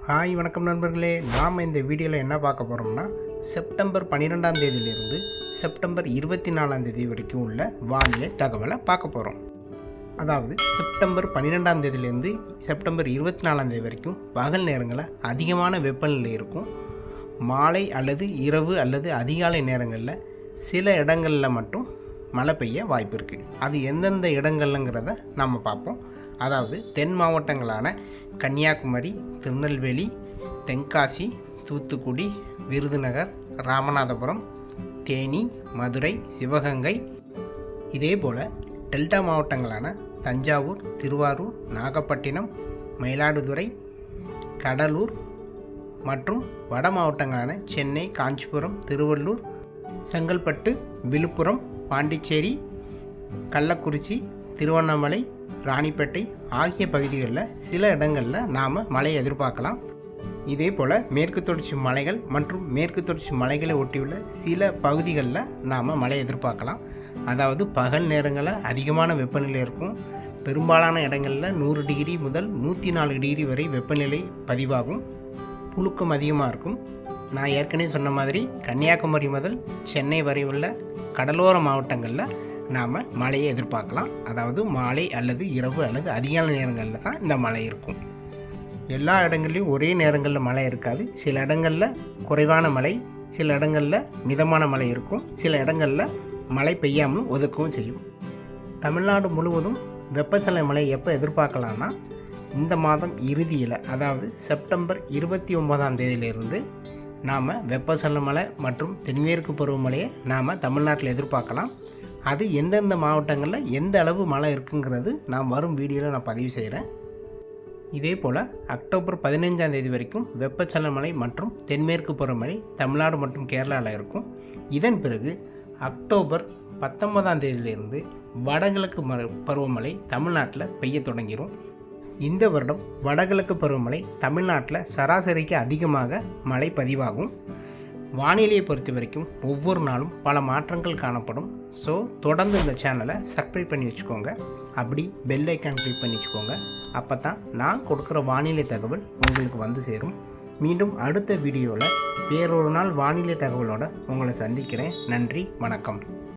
Hi வணக்கம் நண்பர்களே. நாம் இந்த வீடியோவில் என்ன பார்க்க போகிறோம்னா செப்டம்பர் 12ஆம் தேதியிலிருந்து செப்டம்பர் 24ஆம் தேதி வரைக்கும் உள்ள வானிலை தகவலை பார்க்க போகிறோம். அதாவது செப்டம்பர் 12ஆம் தேதியிலேருந்து செப்டம்பர் 24ஆம் தேதி வரைக்கும் பகல் நேரங்களில் அதிகமான வெப்பநிலை இருக்கும். மாலை அல்லது இரவு அல்லது அதிகாலை நேரங்களில் சில இடங்களில் மட்டும் மழை பெய்ய வாய்ப்பு இருக்குது. அது எந்தெந்த இடங்கள்ங்கிறத நம்ம பார்ப்போம். அதாவது தென் மாவட்டங்களான கன்னியாகுமரி, திருநெல்வேலி, தென்காசி, தூத்துக்குடி, விருதுநகர், ராமநாதபுரம், தேனி, மதுரை, சிவகங்கை, இதேபோல் டெல்டா மாவட்டங்களான தஞ்சாவூர், திருவாரூர், நாகப்பட்டினம், மயிலாடுதுறை, கடலூர் மற்றும் வட மாவட்டங்களான சென்னை, காஞ்சிபுரம், திருவள்ளூர், செங்கல்பட்டு, விழுப்புரம், பாண்டிச்சேரி, கள்ளக்குறிச்சி, திருவண்ணாமலை, ராணிப்பேட்டை ஆகிய பகுதிகளில் சில இடங்களில் நாம் மழை எதிர்பார்க்கலாம். இதே போல் மேற்கு தொடர்ச்சி மலைகள் மற்றும் மேற்கு தொடர்ச்சி மலைகளை ஒட்டியுள்ள சில பகுதிகளில் நாம் மழை எதிர்பார்க்கலாம். அதாவது பகல் நேரங்களில் அதிகமான வெப்பநிலை இருக்கும். பெரும்பாலான இடங்களில் 100 டிகிரி முதல் 104 டிகிரி வரை வெப்பநிலை பதிவாகும். புழுக்கம் அதிகமாக இருக்கும். நான் ஏற்கனவே சொன்ன மாதிரி கன்னியாகுமரி முதல் சென்னை வரை உள்ள கடலோர மாவட்டங்களில் நாம் மழையை எதிர்பார்க்கலாம். அதாவது மாலை அல்லது இரவு அல்லது அதிகாலை நேரங்களில் தான் இந்த மழை இருக்கும். எல்லா இடங்கள்லையும் ஒரே நேரங்களில் மழை இருக்காது. சில இடங்களில் குறைவான மழை, சில இடங்களில் மிதமான மழை இருக்கும், சில இடங்களில் மழை பெய்யாமலும் ஒதுக்கவும் செய்யும். தமிழ்நாடு முழுவதும் வெப்பச்சலன மழை எப்போ எதிர்பார்க்கலான்னா இந்த மாதம் இறுதியில், அதாவது செப்டம்பர் 29ஆம் தேதியிலிருந்து நாம் வெப்பச்சலன மழை மற்றும் தென்மேற்கு பருவமழையை நாம் தமிழ்நாட்டில் எதிர்பார்க்கலாம். அது எந்தெந்த மாவட்டங்களில் எந்த அளவு மழை இருக்குங்கிறது நான் வரும் வீடியோவில் நான் பதிவு செய்கிறேன். இதே போல் அக்டோபர் 15ஆம் தேதி வரைக்கும் வெப்பச்சலன மழை மற்றும் தென்மேற்கு பருவமழை தமிழ்நாடு மற்றும் கேரளாவில் இருக்கும். இதன் பிறகு அக்டோபர் 19ஆம் தேதியிலிருந்து வடகிழக்கு பருவமழை தமிழ்நாட்டில் பெய்ய தொடங்கிடும். இந்த வருடம் வடகிழக்கு பருவமழை தமிழ்நாட்டில் சராசரிக்கு அதிகமாக மழை பதிவாகும். வானிலையை பொறுத்த வரைக்கும் ஒவ்வொரு நாளும் பல மாற்றங்கள் காணப்படும். ஸோ தொடர்ந்து இந்த சேனலை சப்ஸ்கிரைப் பண்ணி வச்சுக்கோங்க. அப்படி பெல் ஐக்கான் கிளிக் பண்ணி வச்சுக்கோங்க. அப்போ தான் நான் கொடுக்குற வானிலை தகவல் உங்களுக்கு வந்து சேரும். மீண்டும் அடுத்த வீடியோவில் வேறொரு நாள் வானிலை தகவலோடு உங்களை சந்திக்கிறேன். நன்றி, வணக்கம்.